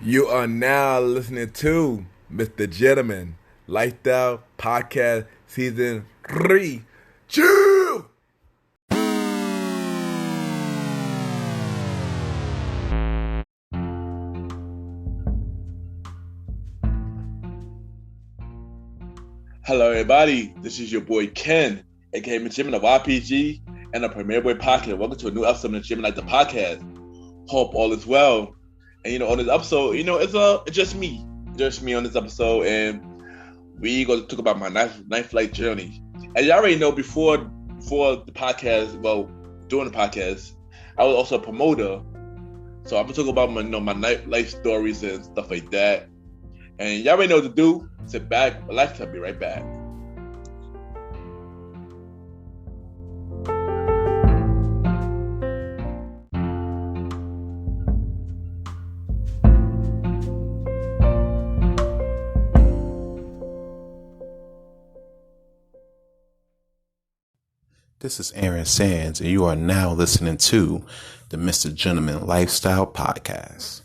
You are now listening to Mr. Gentleman Lifestyle Podcast Season 3. Chill! Hello, everybody. This is your boy Ken, aka Mr. Gentleman of YPG and the Premier Boy Podcast. Welcome to a new episode of Mr. Gentleman Like the Podcast. Hope all is well. And on this episode, it's just me on this episode, and we gonna talk about my night flight journey. As you already know, before the podcast, during the podcast, I was also a promoter, so I'm gonna talk about my night life stories and stuff like that. And y'all already know what to do. Sit back, relax. I'll be right back. This is Aaron Sands, and you are now listening to the Mr. Gentleman Lifestyle Podcast.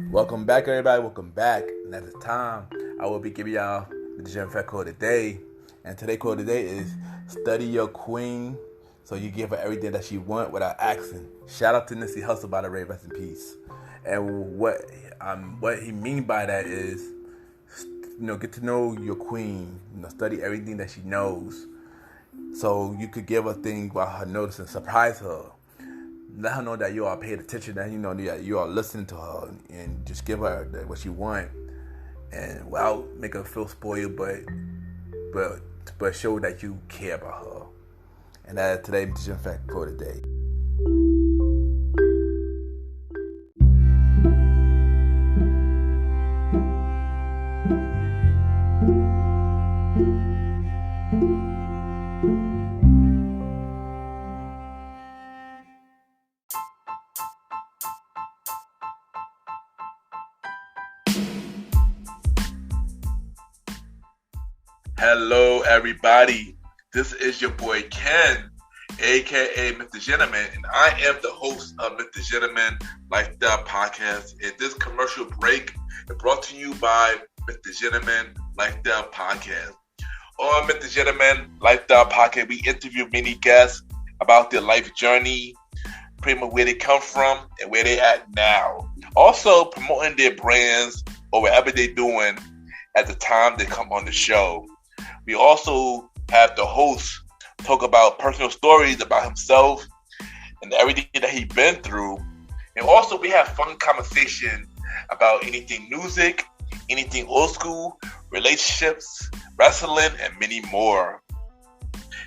Welcome back, everybody. Welcome back. And at this time, I will be giving y'all the Gym Fact quote of the day. And today's quote of the day is, study your queen so you give her everything that she wants without asking. Shout out to Nipsey Hussle, by the way, rest in peace. And what he mean by that is, get to know your queen. Study everything that she knows, so you could give her things while her notice and surprise her. Let her know that you are paying attention, that that you are listening to her, and just give her what she wants, and without make her feel spoiled, but show that you care about her. And that is today's Gym Fact for today. Hello, everybody. This is your boy Ken, aka Mr. Gentleman, and I am the host of Mr. Gentleman Lifestyle Podcast. And this commercial break is brought to you by Mr. Gentleman Lifestyle Podcast. On Mr. Gentleman Lifestyle Podcast, we interview many guests about their life journey, pretty much where they come from and where they at now. Also promoting their brands or whatever they're doing at the time they come on the show. We also have the host talk about personal stories about himself and everything that he's been through. And also we have fun conversation about anything music, anything old school, relationships, wrestling, and many more.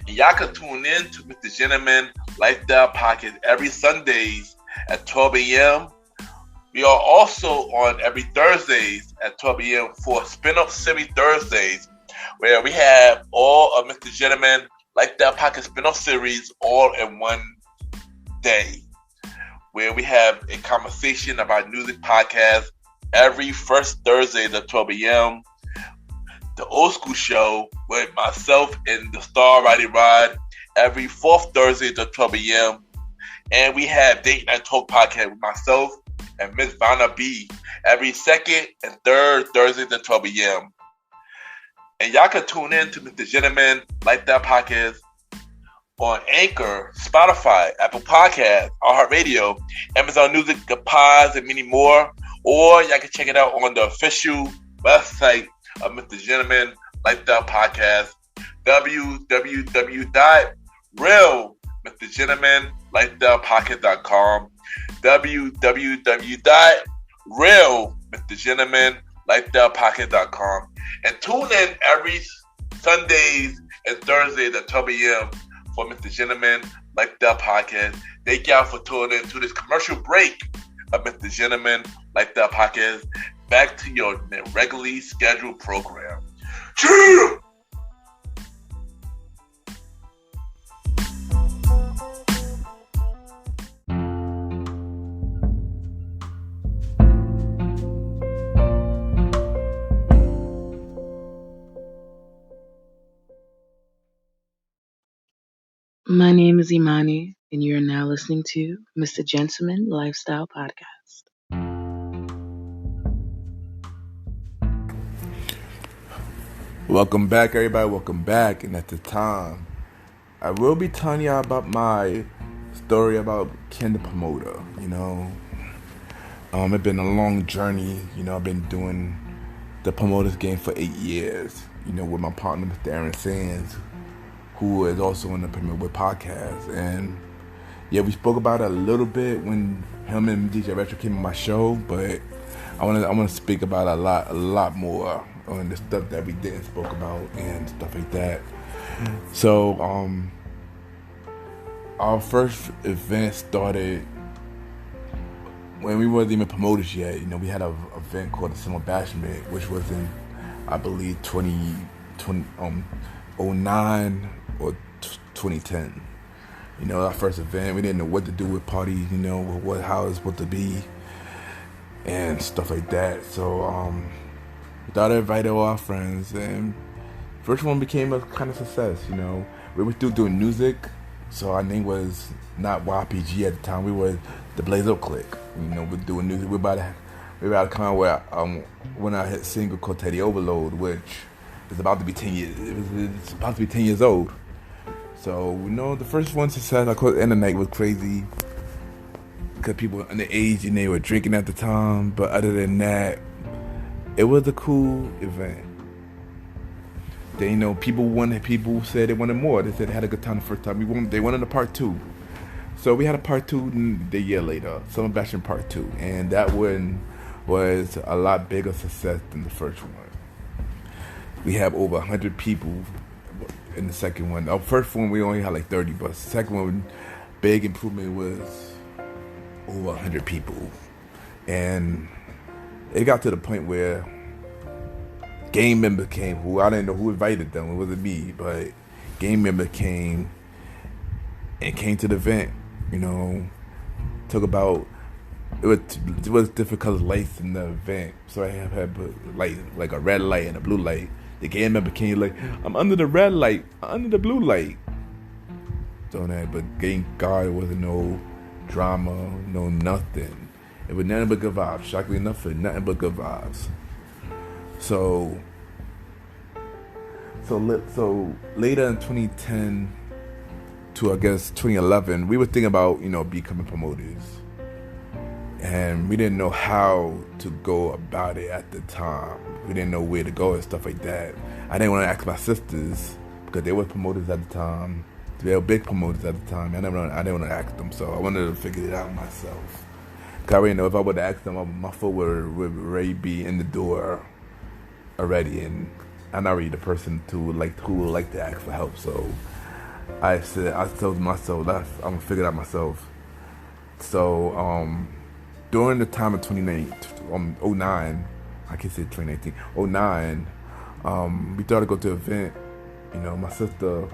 And y'all can tune in to Mr. Gentleman Lifestyle Podcast every Sundays at 12 a.m. We are also on every Thursdays at 12 a.m. for Spin-Off Series Thursdays, where we have all of Mr. Gentleman Lifestyle Podcast spin-off series all in one day, where we have a conversation about music podcast every first Thursday at 12 a.m. The Old School Show with myself and the Star Roddy Rod every fourth Thursday at 12 a.m. And we have Date Night Talk Podcast with myself and Miss Vanna B every second and third Thursday at 12 a.m. And y'all can tune in to Mr. Gentleman Lifestyle Podcast on Anchor, Spotify, Apple Podcasts, iHeartRadio, Amazon Music, The Pods, and many more. Or y'all can check it out on the official website of Mr. Gentleman Lifestyle Podcast, www.realmrgentlemanlifestylepodcast.com, www.realmrgentlemanlifestylepodcast.com. And tune in every Sundays and Thursdays at 12 a.m. for Mr. Gentleman Lifestyle Podcast. Thank y'all for tuning in to this commercial break of Mr. Gentleman Lifestyle Podcast. Back to your regularly scheduled program. Cheers! My name is Imani, and you're now listening to Mr. Gentleman Lifestyle Podcast. Welcome back, everybody. Welcome back. And at the time, I will be telling y'all about my story about Ken the Promoter. It's been a long journey. I've been doing the promoters game for 8 years. With my partner, Mr. Aaron Sands, who is also on the Premier Wood podcast. And yeah, we spoke about it a little bit when him and DJ Retro came on my show, but I want to speak about it a lot more on the stuff that we didn't spoke about and stuff like that. So our first event started when we wasn't even promoters yet. We had an event called the Summer Bashment, which was in, I believe, 2009 or 2010. Our first event, we didn't know what to do with parties, how it was supposed to be and stuff like that. So we thought to invite all our friends, and first one became a kind of success. We were still doing music, so our name was not YPG at the time. We were the Blazo Clique. We're doing music. We're about to come out where when I hit single called Teddy Overload, which is about to be 10 years. It's about to be 10 years old. So the first one success, I called End of Night, was crazy because people underage and they were drinking at the time. But other than that, it was a cool event. People said they wanted more. They said they had a good time the first time. They wanted a part 2. So we had a part 2 the year later, Summer Bashment Part 2. And that one was a lot bigger success than the first one. We have over 100 people in the second one. Our first one, we only had like 30, but the second one, big improvement, was over 100 people. And it got to the point where game members came, who I didn't know who invited them. It wasn't me, but game members came to the event. It was difficult lights in the event, so I had like a red light and a blue light. The game member came like, I'm under the red light, I'm under the blue light. So that, but thank God, it wasn't no drama, no nothing. It was nothing but good vibes. Shockingly enough, it was nothing but good vibes. So later in 2010 to I guess 2011, we were thinking about becoming promoters, and we didn't know how to go about it at the time. We didn't know where to go and stuff like that. I didn't want to ask my sisters because they were promoters at the time. They were big promoters at the time. I didn't want to ask them, so I wanted to figure it out myself. Cause I already know if I would have asked them, my foot would already be in the door already, and I'm not really the person who would like to ask for help. So I told myself that I'm gonna figure it out myself. So during the time of 2009, I can say 2019, 09, we thought to go to an event. My sister,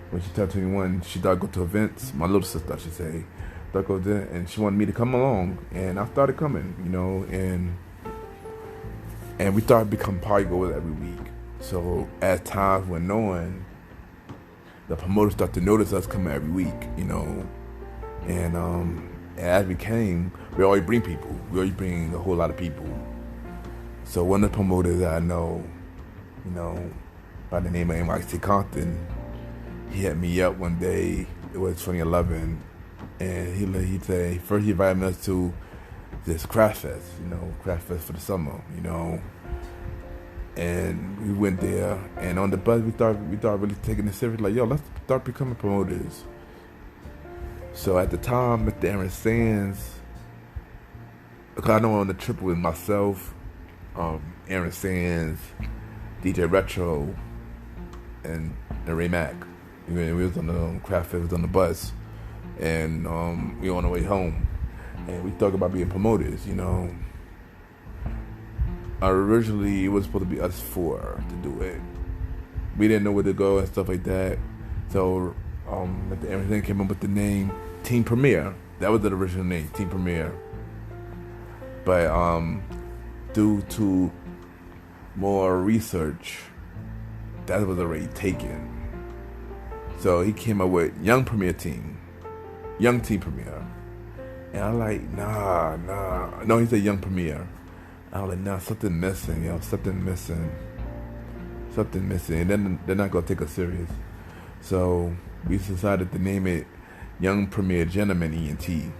when she turned 21, she thought to go to events. My little sister, I should say, thought to go there, and she wanted me to come along, and I started coming, and we started becoming party goers every week. So as times went on, the promoters started to notice us coming every week, and as we came, we always bring people. We always bring a whole lot of people. So one of the promoters that I know, by the name of NYC Compton, he hit me up one day. It was 2011, and he said first he invited us to this craft fest, craft fest for the summer, and we went there. And on the bus, we thought really taking it serious. Like, yo, let's start becoming promoters. So at the time, Mr. Aaron Sands, because I know on the trip with myself, Aaron Sands, DJ Retro, and Ray Mack. We was on the craft fest, was on the bus, and we were on our way home, and we talked about being promoters. Originally, it was supposed to be us 4 to do it. We didn't know where to go and stuff like that. So Mr. Aaron Sands came up with the name Team Premier. That was the original name, Team Premier. But due to more research, that was already taken. So he came up with Young Team Premier. And I'm like, nah. No, he said Young Premier. I was like, nah, something missing, something missing. And then they're not going to take us serious. So we decided to name it Young Premier Gentleman ENT,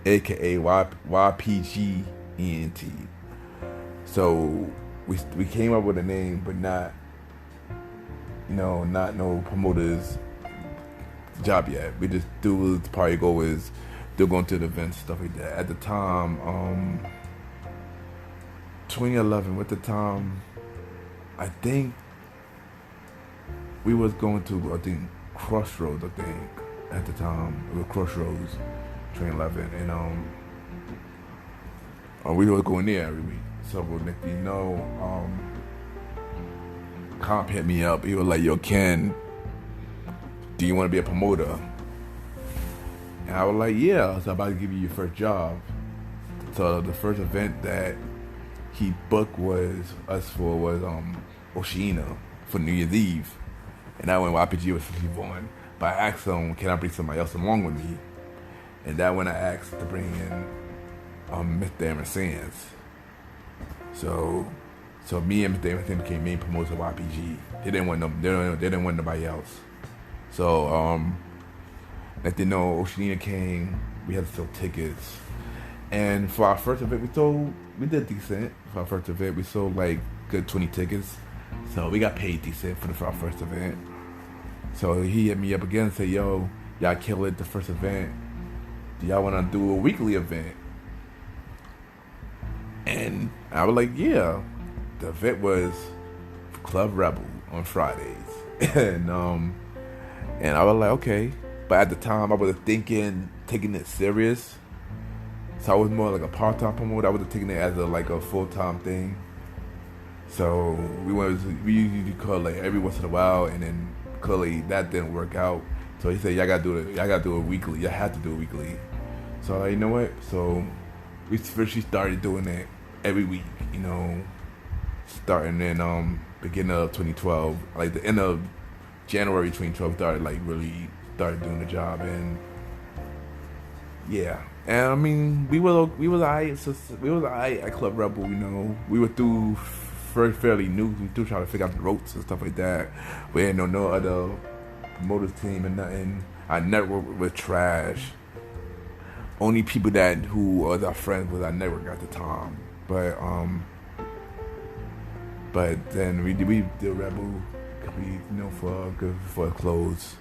a.k.a. YPG ENT. So we came up with a name, but not no promoter's job yet. We just do the party goers, still going to the events, stuff like that. At the time, 2011, at the time, I think we was going to, Crossroads, at the time. It was Crossroads, 2011, and we were going there every week. So, next thing you know, Comp hit me up. He was like, yo, Ken, do you want to be a promoter? And I was like, yeah. So I'm about to give you your first job. So the first event that he booked was Oceana for New Year's Eve. And that when YPG was supposed to be born. But I asked him, can I bring somebody else along with me? And that when I asked to bring in Mr. Aaron Sands. So me and Mr. Aaron Sands became main promoters of YPG. They didn't want nobody else. So like they know, Oceana came. We had to sell tickets. And for our first event, we did decent. For our first event, we sold like good 20 tickets. So we got paid decent for our first event. So he hit me up again and said, yo, y'all killed it the first event. Do y'all want to do a weekly event? And I was like, yeah. The event was Club Rebel on Fridays. and I was like, okay. But at the time, I was thinking, taking it serious. So I was more like a part-time promoter. I wasn't taking it as a full-time thing. So we usually call like every once in a while, and then clearly that didn't work out. So he said, y'all gotta do it weekly. Y'all had to do it weekly. So I was like, you know what? So we officially started doing it every week. Starting in beginning of 2012, like the end of January 2012, started doing the job, and yeah. And I mean, we was alright. We was alright at Club Rebel. We were through fairly new. We still trying to figure out the ropes and stuff like that. We didn't know no other promoters team and nothing. Our network was trash. Only people who was our friends was our network at the time. But then we did Rebel. For clothes.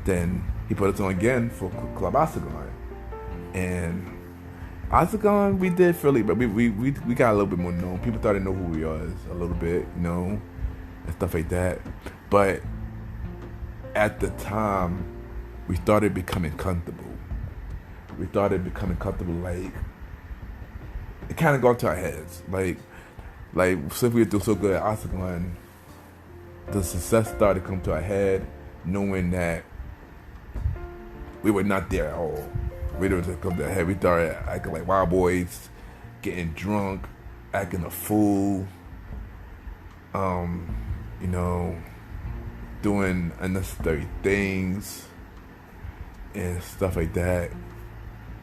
Then he put us on again for Club Octagon. And Octagon, we did fairly, but we got a little bit more known. People started to know who we was a little bit, and stuff like that. But at the time, we started becoming comfortable. Like, it kind of got to our heads. Like since we were doing so good at Octagon, the success started to come to our head, knowing that we were not there at all. We didn't come to our head. We started acting like wild boys, getting drunk, acting a fool, doing unnecessary things and stuff like that.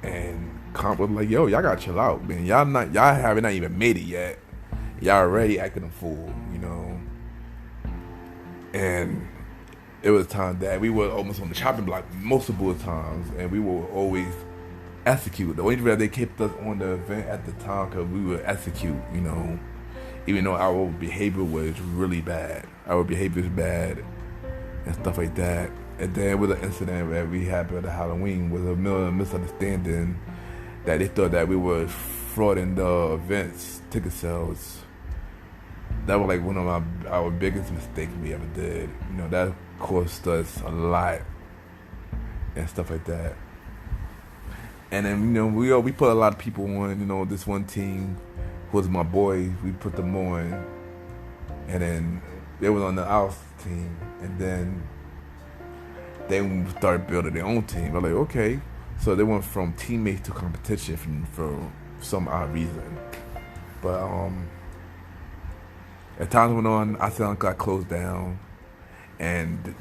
And Comp was like, yo, y'all gotta chill out, man. Y'all haven't not even made it yet. Y'all already acting a fool, And it was time that we were almost on the chopping block multiple times, and we will always execute. The only reason they kept us on the event at the time because we would execute, even though our behavior was really bad. Our behavior was bad and stuff like that. And then with an incident that we had at the Halloween was a misunderstanding that they thought that we were frauding the events, ticket sales. That was like one of our biggest mistakes we ever did. That cost us a lot and stuff like that. And then we put a lot of people on. This one team was my boys. We put them on, and then they was on the house team, and then they started building their own team. I'm like, okay, so they went from teammates to competition for some odd reason. But as time went on, Octagon got closed down, and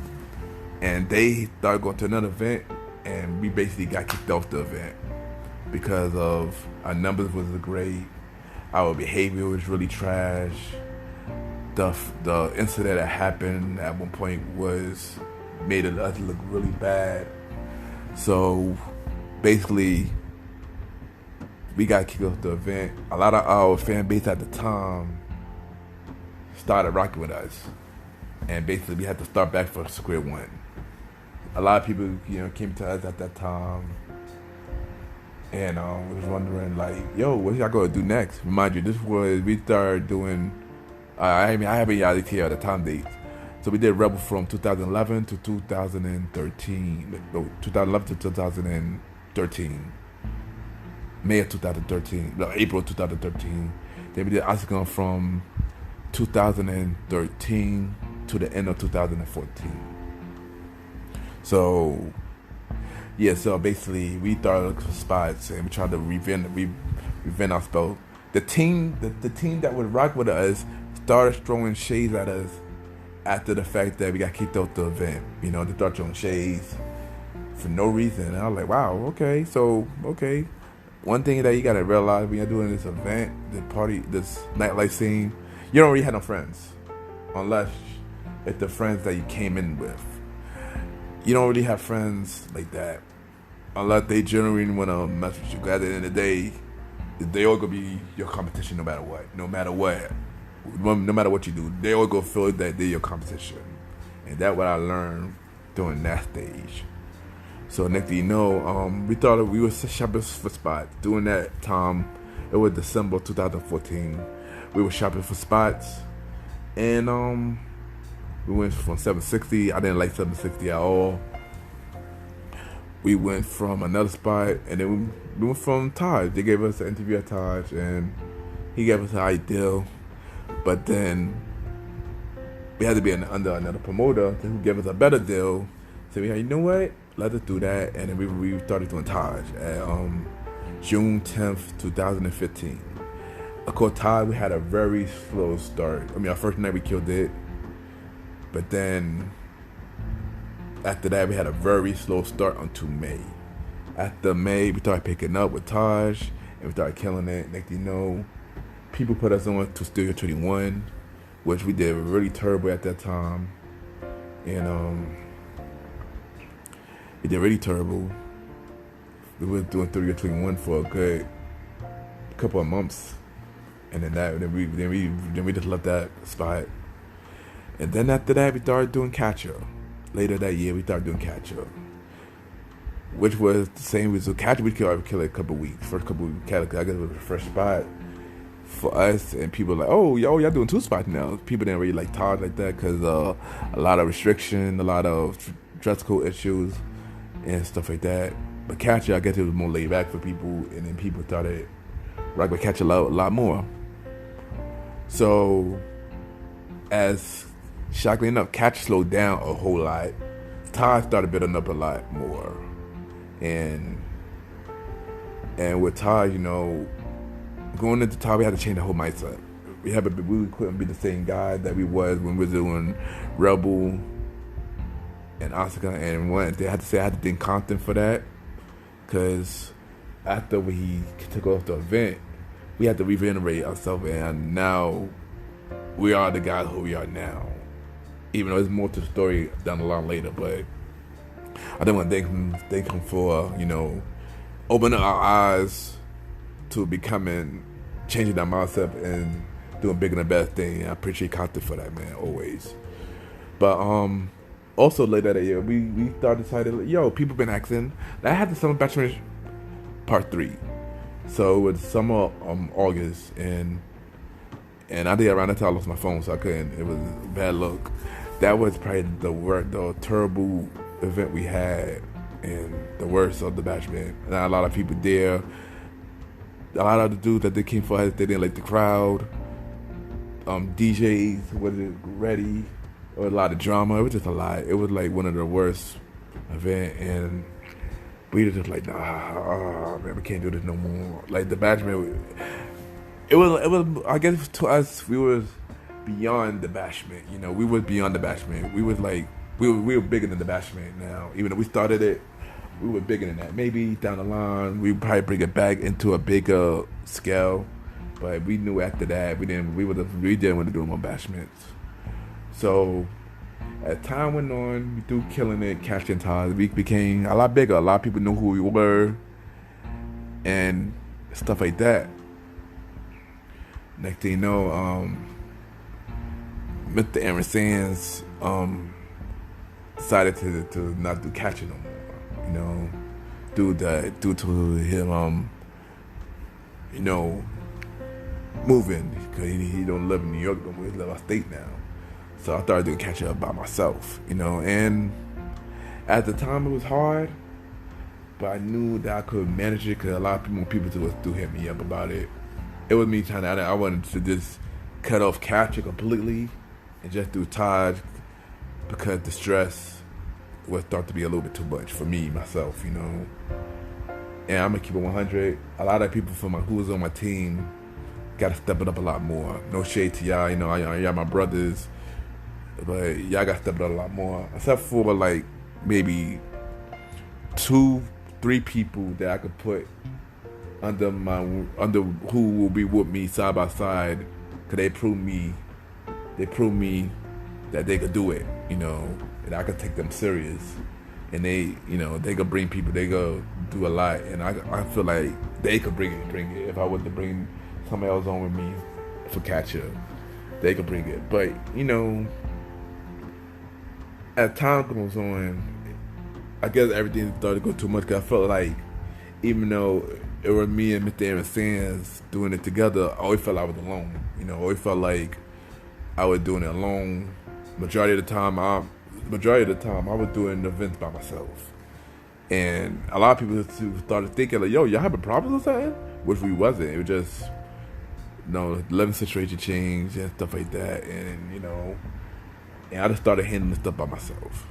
and they started going to another event, and we basically got kicked off the event because of our numbers wasn't great, our behavior was really trash. The incident that happened at one point made us look really bad. So basically, we got kicked off the event. A lot of our fan base at the time started rocking with us, and basically we had to start back from square one. A lot of people, came to us at that time, and was wondering like, "Yo, what y'all gonna do next?" Remind you, we started doing. I haven't y'all here at the time dates. So we did Rebel from 2011 to 2013. No, 2011 to 2013. May of 2013. No, April 2013. Then we did Octagon from 2013 to the end of 2014. So, yeah, so basically we started looking for spots and we tried to revent our spell. The team that would rock with us started throwing shades at us after the fact that we got kicked out the event. They started throwing shades for no reason. And I was like, wow, okay. One thing that you gotta realize when you're doing this event, this nightlife scene, you don't really have no friends. Unless it's the friends that you came in with. You don't really have friends like that. Unless they genuinely want to mess with you. Because at the end of the day, they all gonna be your competition no matter what. No matter what you do, they all gonna feel that they're your competition. And that's what I learned during that stage. So next thing you know, we thought we were shopping for spots. During that time, it was December 2014. We were shopping for spots, and we went from 760. I didn't like 760 at all. We went from another spot, and then we went from Taj. They gave us an interview at Taj, and he gave us an idea. But then we had to be under another promoter who gave us a better deal. So we had, you know what? Let us do that. And then we started doing Taj at June 10th, 2015. Of course, Taj, we had a very slow start. Our first night we killed it. But then after that, we had a very slow start until May. After May, we started picking up with Taj, and we started killing it. Next thing you know, people put us on to Studio 21, which we did really terrible at that time. And we did really terrible. We were doing Studio 21 for a good couple of months, and then we just left that spot. And then after that, we started doing Catcher. Later that year, we started doing Catcher, which was the same as Catcher. We kill it a couple of weeks. First couple of weeks, I guess it was a fresh spot for us, and people were like, oh, y'all doing 2 spots now. People didn't really like Taj like that because a lot of restriction, a lot of dress code issues, and stuff like that. But Catcher, I guess it was more laid back for people, and then people started rocking with Catcher a lot more. So, as shockingly enough, Catcher slowed down a whole lot. Taj started building up a lot more, and with Taj, going into Taj, we had to change the whole mindset. We couldn't be the same guy that we was when we were doing Rebel and Oscar and Went. I had to thank Compton for that, because after we took off the event, we had to regenerate ourselves, and now we are the guys who we are now. Even though there's more to the story down the line later, but I do want to thank him for opening our eyes to changing our mindset and doing bigger and better thing. I appreciate Compton for that, man, always. But also later that year, we started deciding, people been asking. I had the Summer Bachelor Part 3, so it was summer August, and I think around that time I lost my phone, so I couldn't. It was bad luck. That was probably the terrible event we had, and the worst of the Bachelor. And a lot of people there. A lot of the dudes that they came for us, they didn't like the crowd. DJs wasn't ready. There was a lot of drama. It was just a lot. It was like one of the worst events, and we were just like, nah, man, we can't do this no more. Like the Bachelor, it was. I guess to us, we was beyond the bashment. We was beyond the bashment. We was like we were bigger than the Bashment now. Even though we started it, we were bigger than that. Maybe down the line we probably bring it back into a bigger scale, but we knew after that we didn't want to do more Bashments. So as time went on, we through killing it, catching ties, we became a lot bigger. A lot of people knew who we were and stuff like that. Next thing you know, Mr. Aaron Sands decided to not do catching no more. You know, due to him, you know, moving, because he don't live in New York no more. He live upstate now. So I started doing catch up by myself, you know. And at the time it was hard, but I knew that I could manage it because a lot of people do hit me up about it. It was me trying to. I wanted to just cut off capture completely and just do Taj, because the stress would start to be a little bit too much for me, myself, you know. And I'm gonna keep it 100. A lot of people who was on my team got to step it up a lot more. No shade to y'all, you know, y'all my brothers, but y'all got to step it up a lot more. Except for like maybe 2-3 people that I could put under who will be with me side by side, because they proved me that they could do it, you know, and I could take them serious, and they, you know, they could bring people, they could do a lot, and I feel like they could bring it. If I was to bring somebody else on with me for catch-up, they could bring it. But, you know, as time goes on, I guess everything started to go too much, because I felt like, even though it was me and Mr. Aaron Sands doing it together, I always felt I was alone. You know, I always felt like I was doing it alone. Majority of the time, I was doing the events by myself. And a lot of people started thinking like, yo, y'all having problems or something? Which we wasn't. It was just, you know, the living situation changed and stuff like that. And, you know, and I just started handling stuff by myself.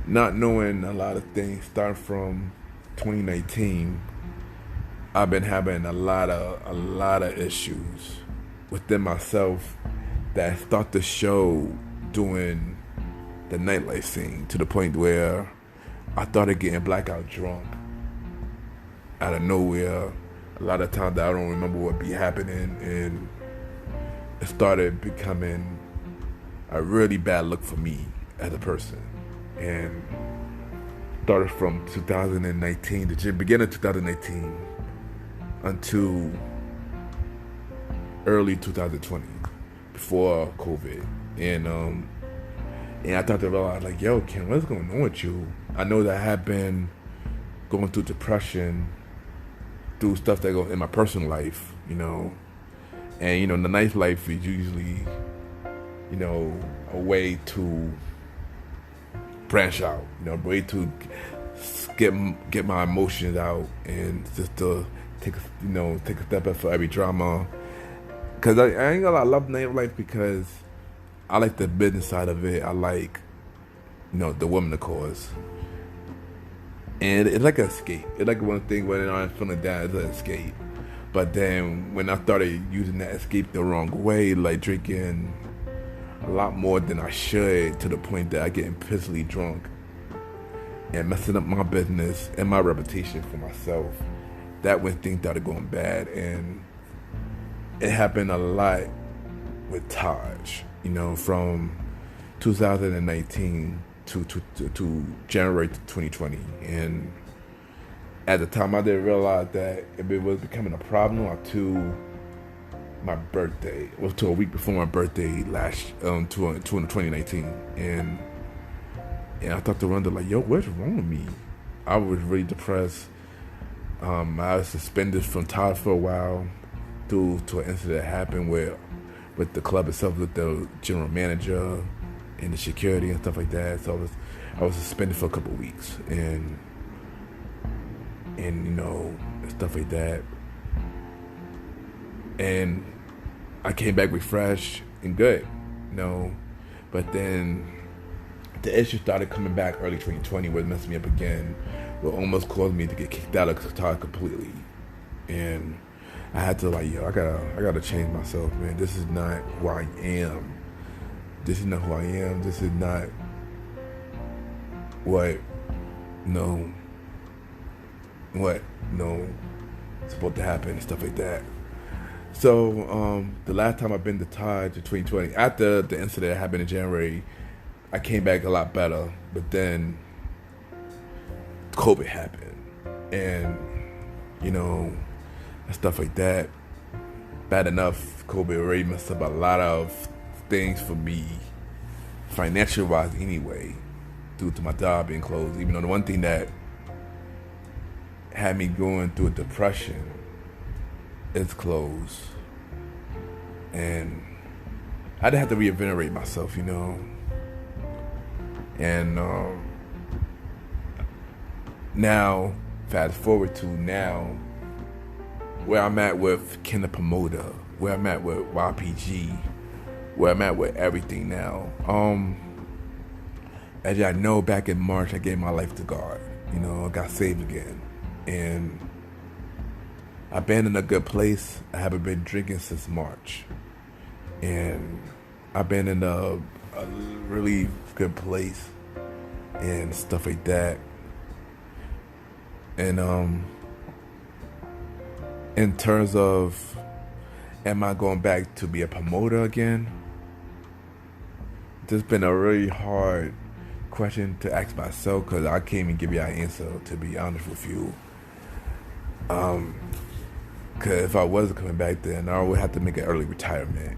Not knowing a lot of things, starting from 2019, I've been having a lot of issues within myself that start to show doing the nightlife scene, to the point where I started getting blackout drunk out of nowhere. A lot of times that I don't remember what be happening, and it started becoming a really bad look for me as a person. And started from 2019, the beginning of 2019 until early 2020, before COVID. And I started to realize, like, yo, Ken, what's going on with you? I know that I have been going through depression, through stuff that goes in my personal life, you know. And, you know, the nightlife is usually, you know, a way to branch out, you know, a way to get my emotions out, and just to take a step up for every drama. Because I ain't gonna lie, I love nightlife because I like the business side of it. I like, you know, the woman, of course. And it's like an escape. It's like one thing when I'm feeling down, it's an escape. But then when I started using that escape the wrong way, like drinking a lot more than I should, to the point that I getting pissily drunk and messing up my business and my reputation for myself, that when things started going bad. And it happened a lot with Taj, you know, from 2019 to January 2020. And at the time I didn't realize that if it was becoming a problem until my birthday. It was to a week before my birthday last 2019. And I started to wonder, like, yo, what's wrong with me? I was really depressed. I was suspended from Taj for a while due to an incident that happened with the club itself, with the general manager and the security and stuff like that. So I was suspended for a couple of weeks, and you know, stuff like that. And I came back refreshed and good, you know. But then the issue started coming back early 2020, where it messed me up again, what almost caused me to get kicked out of Qatar completely. And I had to, like, yo, I gotta change myself, man. This is not who I am. This is not who I am. This is not what supposed to happen and stuff like that. So the last time I've been to Taj in 2020, after the incident that happened in January, I came back a lot better. But then COVID happened, and and stuff like that. Bad enough, COVID already messed up a lot of things for me, financial wise anyway, due to my job being closed. Even though the one thing that had me going through a depression is closed, and I didn't have to reinvigorate myself, and now fast forward to now, where I'm at with Kenneth Promoter, where I'm at with YPG, where I'm at with everything now. As y'all know, back in March, I gave my life to God. I got saved again. And I've been in a good place. I haven't been drinking since March. And I've been in a really good place and stuff like that. And in terms of, am I going back to be a promoter again? This has been a really hard question to ask myself, because I can't even give you an answer, to be honest with you. Because if I wasn't coming back then, I would have to make an early retirement.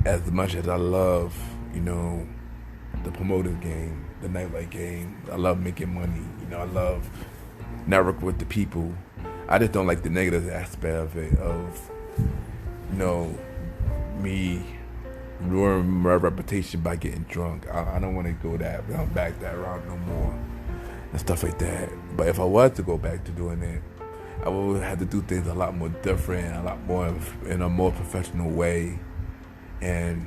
As much as I love, the promoter's game, the nightlife game, I love making money, I love networking with the people. I just don't like the negative aspect of it, of, me ruining my reputation by getting drunk. I don't want to go back that route no more and stuff like that. But if I was to go back to doing it, I would have to do things a lot more different, a lot more in a more professional way, and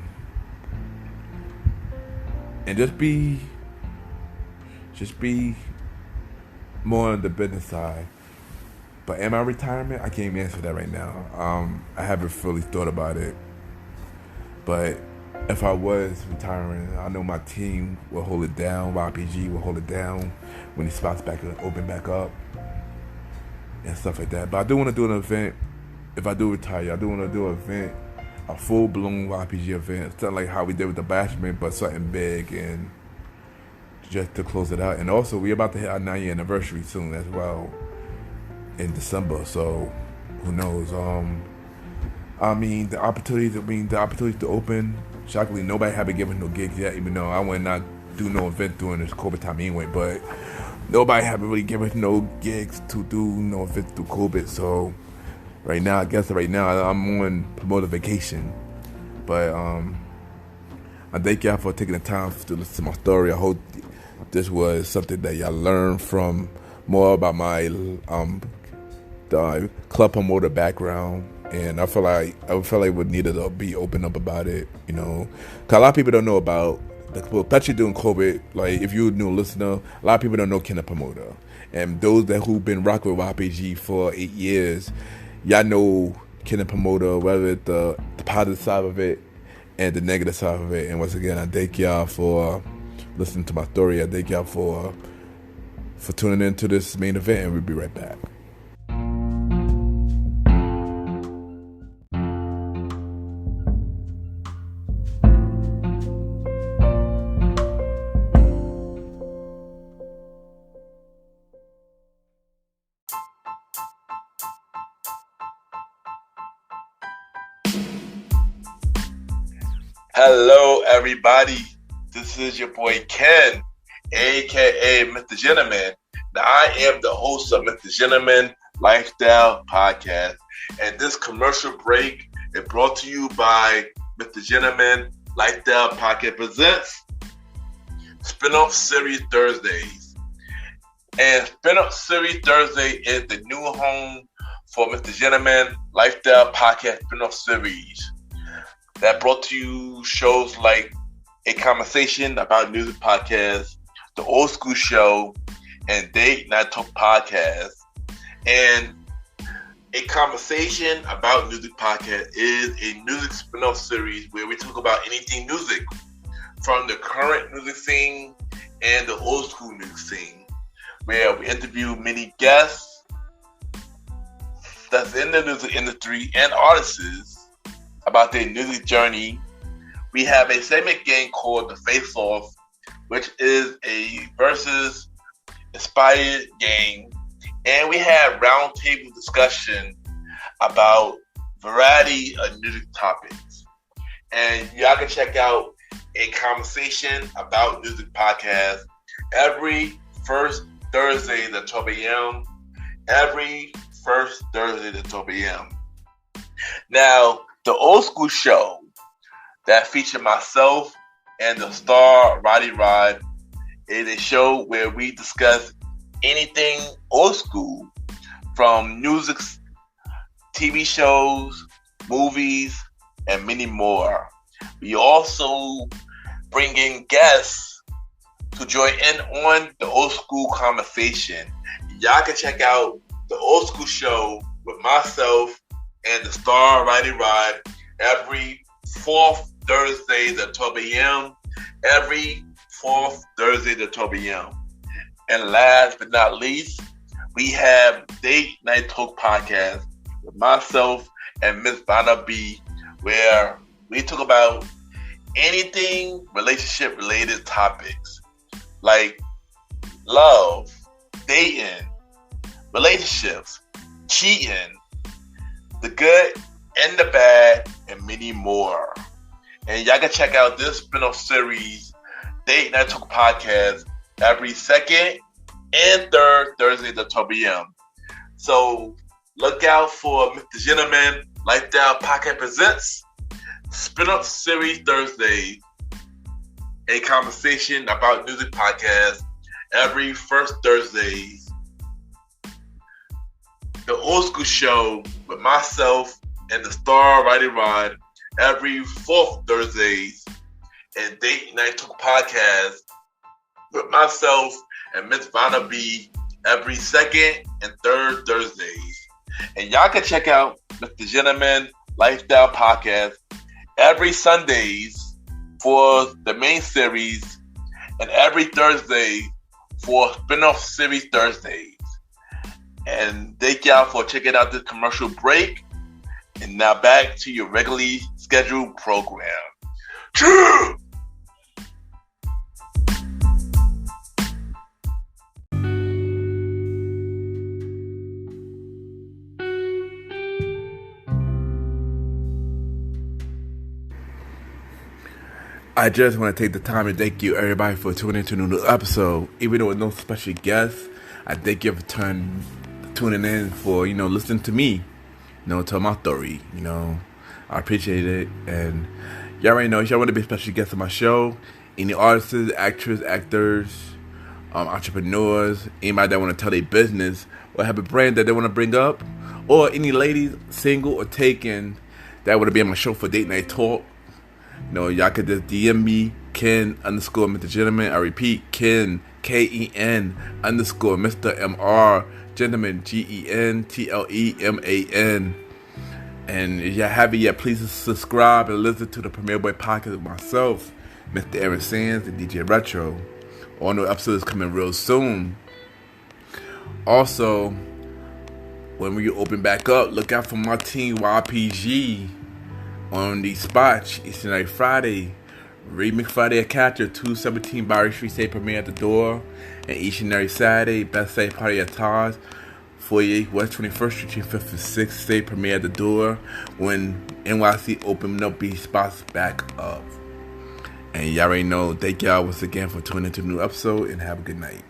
just be more on the business side. But am I retirement? I can't even answer that right now. I haven't fully thought about it. But if I was retiring, I know my team will hold it down. YPG will hold it down when the spots open back up and stuff like that. But I do want to do an event. If I do retire, I do want to do an event, a full-blown YPG event. Something like how we did with the Bashment, but something big, and just to close it out. And also, we're about to hit our 9-year anniversary soon as well, in December. So who knows? The opportunity to open. Shockingly, nobody have been given no gigs yet, even though I would not do no event during this COVID time anyway. But nobody haven't really given no gigs to do no events through COVID. So right now I'm on promoter vacation. But I thank y'all for taking the time to listen to my story. I hope this was something that y'all learned from, more about my the club promoter background. And I feel like we needed to be open up about it, because a lot of people don't know about especially during COVID. Like, if you're a new listener, a lot of people don't know Kenneth Promoter, and those who've been rocking with YPG for 8 years, y'all know Kenneth Promoter, whether it's the positive side of it and the negative side of it. And once again, I thank y'all for listening to my story. I thank y'all for tuning into this main event, and we'll be right back. Hello, everybody. This is your boy Ken, aka Mr. Gentleman. Now, I am the host of Mr. Gentleman Lifestyle Podcast, and this commercial break is brought to you by Mr. Gentleman Lifestyle Podcast presents Spinoff Series Thursdays. And Spinoff Series Thursday is the new home for Mr. Gentleman Lifestyle Podcast Spinoff Series. That brought to you shows like A Conversation About Music Podcast, The Old School Show, and Date Night Talk Podcast. And A Conversation About Music Podcast is a music spin-off series where we talk about anything music, from the current music scene and the old school music scene, where we interview many guests that's in the music industry and artists about their music journey. We have a segment game called the Face Off, which is a versus inspired game, and we have roundtable discussion about variety of music topics. And y'all can check out a conversation about music podcast every first Thursday at 12 a.m. Every first Thursday at 12 a.m. Now, the old school show that featured myself and the star Roddy Rod is a show where we discuss anything old school, from music, TV shows, movies, and many more. We also bring in guests to join in on the old school conversation. Y'all can check out the old school show with myself and the star Roddy Rod every fourth Thursday at 12 a.m. Every fourth Thursday at 12 a.m. And last but not least, we have Date Night Talk Podcast with myself and Miss Vanna B, where we talk about anything relationship related topics like love, dating, relationships, cheating, the good and the bad, and many more. And y'all can check out this spin-off series, Date Night Talk Podcast, every second and third Thursday at 12 p.m. So look out for Mr. Gentleman Lifestyle Podcast Presents Spin-off Series Thursday, a conversation about music podcast every first Thursday. The old school show with myself and the star Roddy Rod every fourth Thursdays, and Date Night Talk Podcast with myself and Miss Vanna B every second and third Thursdays. And y'all can check out Mr. Gentleman Lifestyle Podcast every Sundays for the main series and every Thursday for spin-off series Thursdays. And thank y'all for checking out this commercial break. And now back to your regularly scheduled program. True! I just want to take the time to thank you, everybody, for tuning into a new episode. Even though with no special guests, I thank you for tuning in for, listening to me, tell my story, I appreciate it. And y'all already know, if y'all want to be a special guest on my show, any artists, actors, actors, entrepreneurs, anybody that want to tell their business or have a brand that they want to bring up, or any ladies, single or taken, that want to be on my show for Date Night Talk, y'all could just DM me, Ken _ Mr. Gentleman. I repeat, Ken, KEN _ Mr. MR Gentleman, GENTLEMAN. And if y'all haven't yet, please subscribe and listen to the Premier Boy Podcast with myself, Mr. Aaron Sands, and DJ Retro. All new episodes coming real soon. Also, when we open back up, look out for my team YPG on the spots each and every Friday. Remix Friday at Catcher, 217 Barry Street, State premiere at the door. And each and every Saturday, Best State Party at Taj, 48 West 21st Street, 5th and 6th, State premiere at the door. When NYC open up these spots back up. And y'all already know, thank y'all once again for tuning into a new episode, and have a good night.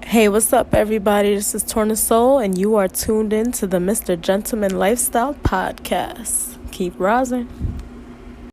Hey, what's up, everybody? This is Torna Soul, and you are tuned in to the Mr. Gentleman Lifestyle Podcast. Keep rising.